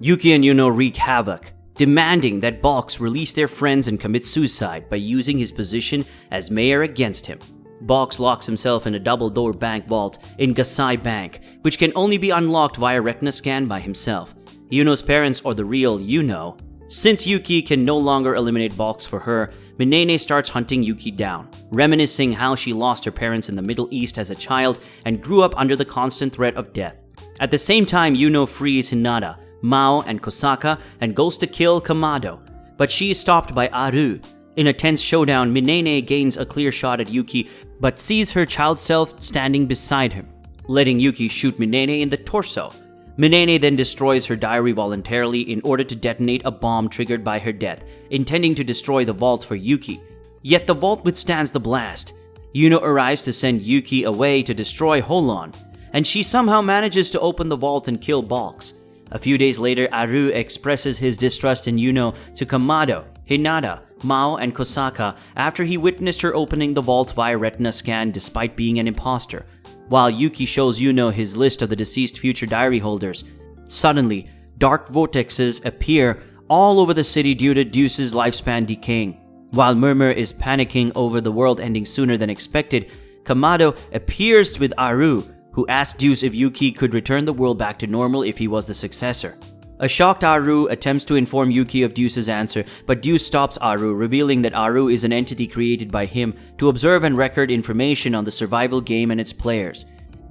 Yuki and Yuno wreak havoc, demanding that Box release their friends and commit suicide by using his position as mayor against him. Box locks himself in a double-door bank vault in Gasai Bank, which can only be unlocked via retina scan by himself. Yuno's parents, or the real Yuno. Since Yuki can no longer eliminate Box for her, Minene starts hunting Yuki down, reminiscing how she lost her parents in the Middle East as a child and grew up under the constant threat of death. At the same time, Yuno frees Hinata, Mao, and Kosaka and goes to kill Kamado, but she is stopped by Aru. In a tense showdown, Minene gains a clear shot at Yuki but sees her child self standing beside him, letting Yuki shoot Minene in the torso. Minene then destroys her diary voluntarily in order to detonate a bomb triggered by her death, intending to destroy the vault for Yuki. Yet the vault withstands the blast. Yuno arrives to send Yuki away to destroy Holon, and she somehow manages to open the vault and kill Box. A few days later, Aru expresses his distrust in Yuno to Kamado, Hinata, Mao, and Kosaka after he witnessed her opening the vault via retina scan despite being an imposter, while Yuki shows Yuno his list of the deceased future diary holders. Suddenly, dark vortexes appear all over the city due to Deuce's lifespan decaying. While Murmur is panicking over the world ending sooner than expected, Kamado appears with Aru, who asks Deuce if Yuki could return the world back to normal if he was the successor. A shocked Aru attempts to inform Yuki of Deuce's answer, but Deuce stops Aru, revealing that Aru is an entity created by him to observe and record information on the survival game and its players.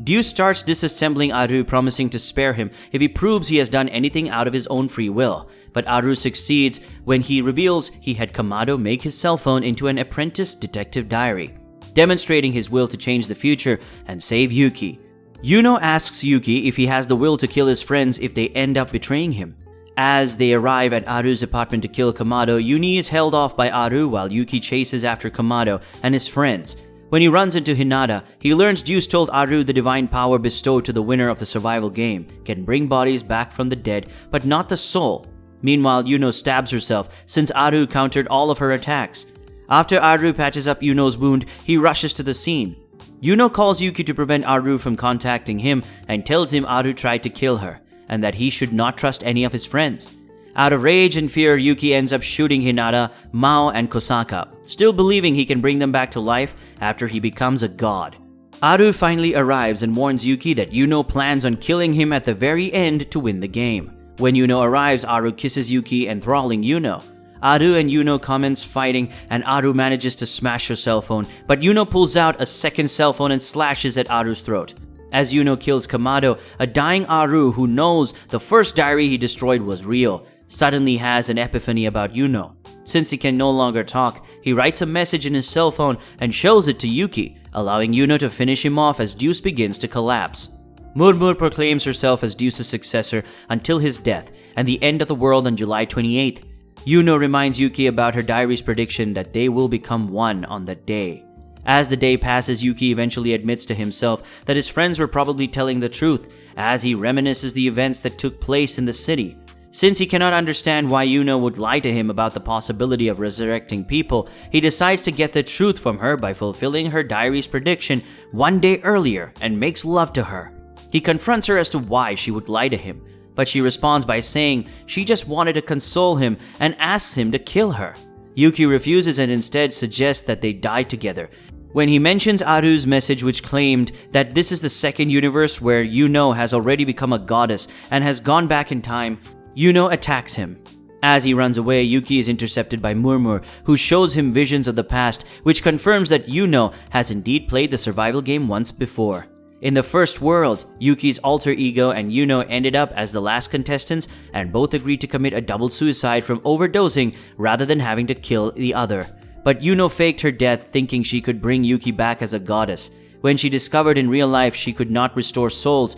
Deuce starts disassembling Aru, promising to spare him if he proves he has done anything out of his own free will, but Aru succeeds when he reveals he had Kamado make his cell phone into an apprentice detective diary, demonstrating his will to change the future and save Yuki. Yuno asks Yuki if he has the will to kill his friends if they end up betraying him. As they arrive at Aru's apartment to kill Kamado, Yuni is held off by Aru while Yuki chases after Kamado and his friends. When he runs into Hinata, he learns Deuce told Aru the divine power bestowed to the winner of the survival game can bring bodies back from the dead, but not the soul. Meanwhile, Yuno stabs herself since Aru countered all of her attacks. After Aru patches up Yuno's wound, he rushes to the scene. Yuno calls Yuki to prevent Aru from contacting him and tells him Aru tried to kill her and that he should not trust any of his friends. Out of rage and fear, Yuki ends up shooting Hinata, Mao, and Kosaka, still believing he can bring them back to life after he becomes a god. Aru finally arrives and warns Yuki that Yuno plans on killing him at the very end to win the game. When Yuno arrives, Aru kisses Yuki, enthralling Yuno. Aru and Yuno commence fighting, and Aru manages to smash her cell phone, but Yuno pulls out a second cell phone and slashes at Aru's throat. As Yuno kills Kamado, a dying Aru who knows the first diary he destroyed was real, suddenly has an epiphany about Yuno. Since he can no longer talk, he writes a message in his cell phone and shows it to Yuki, allowing Yuno to finish him off as Deuce begins to collapse. Murmur proclaims herself as Deuce's successor until his death and the end of the world on July 28th. Yuno reminds Yuki about her diary's prediction that they will become one on that day. As the day passes, Yuki eventually admits to himself that his friends were probably telling the truth as he reminisces the events that took place in the city. Since he cannot understand why Yuno would lie to him about the possibility of resurrecting people, he decides to get the truth from her by fulfilling her diary's prediction one day earlier and makes love to her. He confronts her as to why she would lie to him, but she responds by saying she just wanted to console him and asks him to kill her. Yuki refuses and instead suggests that they die together. When he mentions Aru's message, which claimed that this is the second universe where Yuno has already become a goddess and has gone back in time, Yuno attacks him. As he runs away, Yuki is intercepted by Murmur, who shows him visions of the past, which confirms that Yuno has indeed played the survival game once before. In the first world, Yuki's alter ego and Yuno ended up as the last contestants and both agreed to commit a double suicide from overdosing rather than having to kill the other. But Yuno faked her death thinking she could bring Yuki back as a goddess. When she discovered in real life she could not restore souls,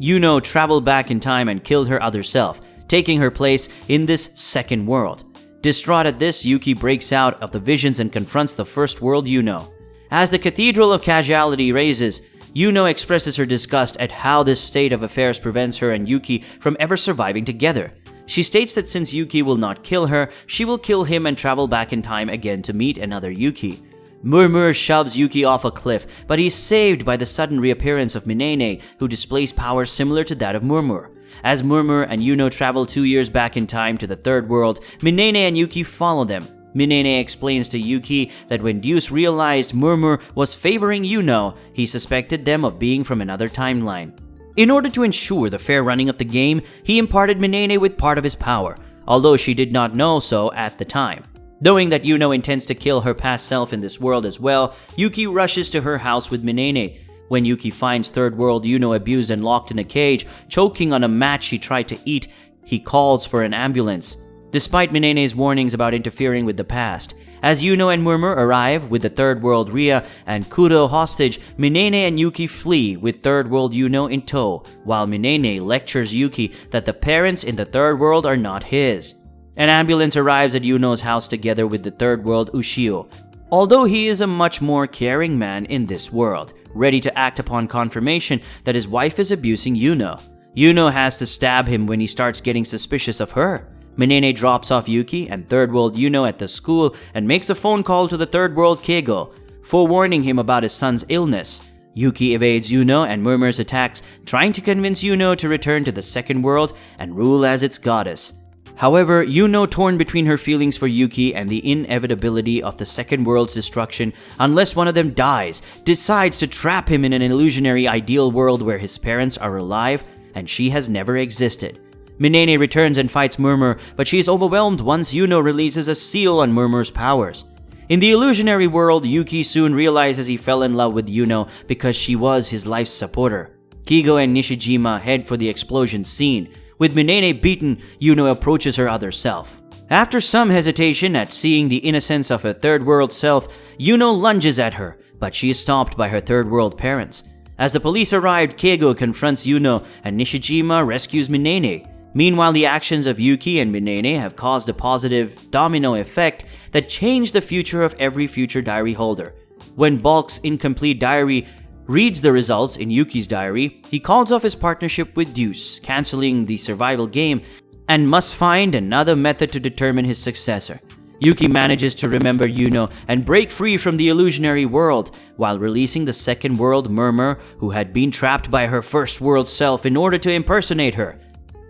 Yuno traveled back in time and killed her other self, taking her place in this second world. Distraught at this, Yuki breaks out of the visions and confronts the first world Yuno. As the Cathedral of Casuality raises, Yuno expresses her disgust at how this state of affairs prevents her and Yuki from ever surviving together. She states that since Yuki will not kill her, she will kill him and travel back in time again to meet another Yuki. Murmur shoves Yuki off a cliff, but he's saved by the sudden reappearance of Minene, who displays powers similar to that of Murmur. As Murmur and Yuno travel 2 years back in time to the third world, Minene and Yuki follow them. Minene explains to Yuki that when Deus realized Murmur was favoring Yuno, he suspected them of being from another timeline. In order to ensure the fair running of the game, he imparted Minene with part of his power, although she did not know so at the time. Knowing that Yuno intends to kill her past self in this world as well, Yuki rushes to her house with Minene. When Yuki finds third world Yuno abused and locked in a cage, choking on a mat she tried to eat, he calls for an ambulance. Despite Minene's warnings about interfering with the past, as Yuno and Murmur arrive with the third world Ria and Kuro hostage, Minene and Yuki flee with third world Yuno in tow, while Minene lectures Yuki that the parents in the third world are not his. An ambulance arrives at Yuno's house together with the third world Ushio. Although he is a much more caring man in this world, ready to act upon confirmation that his wife is abusing Yuno. Yuno has to stab him when he starts getting suspicious of her. Minene drops off Yuki and third world Yuno at the school and makes a phone call to the third world Keigo, forewarning him about his son's illness. Yuki evades Yuno and Murmur's attacks, trying to convince Yuno to return to the second world and rule as its goddess. However, Yuno, torn between her feelings for Yuki and the inevitability of the second world's destruction unless one of them dies, decides to trap him in an illusionary ideal world where his parents are alive and she has never existed. Minene returns and fights Murmur, but she is overwhelmed once Yuno releases a seal on Murmur's powers. In the illusionary world, Yuki soon realizes he fell in love with Yuno because she was his life supporter. Keigo and Nishijima head for the explosion scene. With Minene beaten, Yuno approaches her other self. After some hesitation at seeing the innocence of her third world self, Yuno lunges at her, but she is stopped by her third world parents. As the police arrived, Keigo confronts Yuno and Nishijima rescues Minene. Meanwhile, the actions of Yuki and Minene have caused a positive domino effect that changed the future of every future diary holder. When Bulk's incomplete diary reads the results in Yuki's diary, he calls off his partnership with Deus, canceling the survival game, and must find another method to determine his successor. Yuki manages to remember Yuno and break free from the illusionary world, while releasing the second world Murmur, who had been trapped by her first world self in order to impersonate her.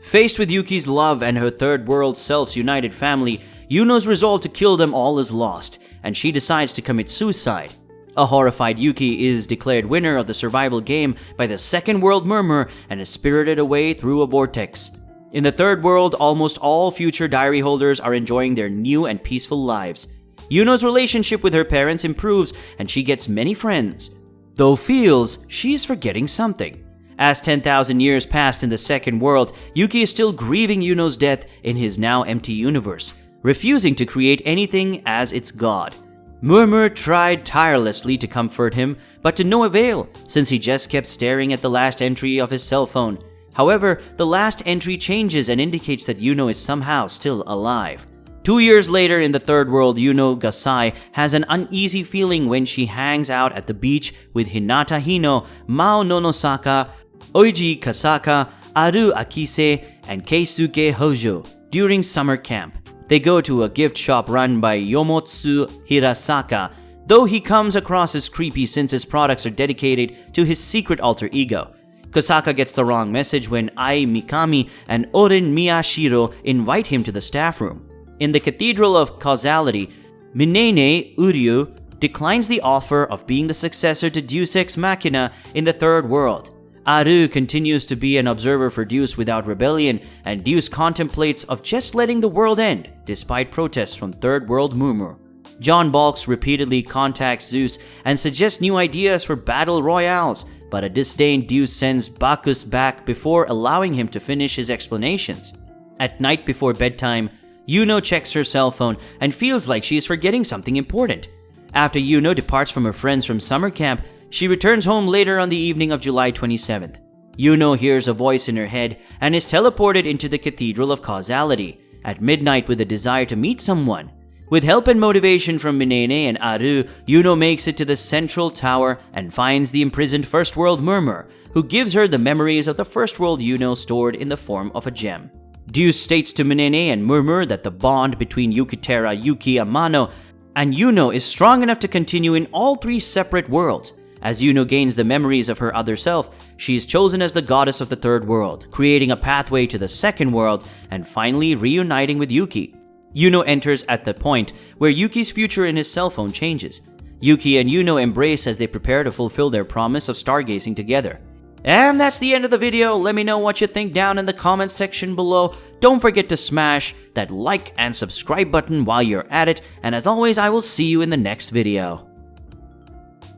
Faced with Yuki's love and her third world self's united family, Yuno's resolve to kill them all is lost, and she decides to commit suicide. A horrified Yuki is declared winner of the survival game by the second world Murmur and is spirited away through a vortex. In the third world, almost all future diary holders are enjoying their new and peaceful lives. Yuno's relationship with her parents improves and she gets many friends, though feels she is forgetting something. As 10,000 years passed in the second world, Yuki is still grieving Yuno's death in his now empty universe, refusing to create anything as its god. Murmur tried tirelessly to comfort him, but to no avail, since he just kept staring at the last entry of his cell phone. However, the last entry changes and indicates that Yuno is somehow still alive. 2 years later in the third world, Yuno Gasai has an uneasy feeling when she hangs out at the beach with Hinata Hino, Mao Nonosaka, Oiji Kasaka, Aru Akise, and Keisuke Hojo during summer camp. They go to a gift shop run by Yomotsu Hirasaka, though he comes across as creepy since his products are dedicated to his secret alter ego. Kasaka gets the wrong message when Ai Mikami and Orin Miyashiro invite him to the staff room. In the Cathedral of Causality, Minene Uryu declines the offer of being the successor to Deus Ex Machina in the third world. Aru continues to be an observer for Deus without rebellion, and Deus contemplates of just letting the world end, despite protests from Third World Murmur. John Balks repeatedly contacts Zeus and suggests new ideas for battle royales, but a disdained Deus sends Bacchus back before allowing him to finish his explanations. At night before bedtime, Yuno checks her cell phone and feels like she is forgetting something important. After Yuno departs from her friends from summer camp, she returns home later on the evening of July 27th. Yuno hears a voice in her head and is teleported into the Cathedral of Causality at midnight with a desire to meet someone. With help and motivation from Minene and Aru, Yuno makes it to the central tower and finds the imprisoned First World Murmur, who gives her the memories of the First World Yuno stored in the form of a gem. Deus states to Minene and Murmur that the bond between Yukitera, Yuki Amano, and Yuno is strong enough to continue in all three separate worlds. As Yuno gains the memories of her other self, she is chosen as the goddess of the third world, creating a pathway to the second world and finally reuniting with Yuki. Yuno enters at the point where Yuki's future in his cell phone changes. Yuki and Yuno embrace as they prepare to fulfill their promise of stargazing together. And that's the end of the video. Let me know what you think down in the comments section below. Don't forget to smash that like and subscribe button while you're at it. And as always, I will see you in the next video.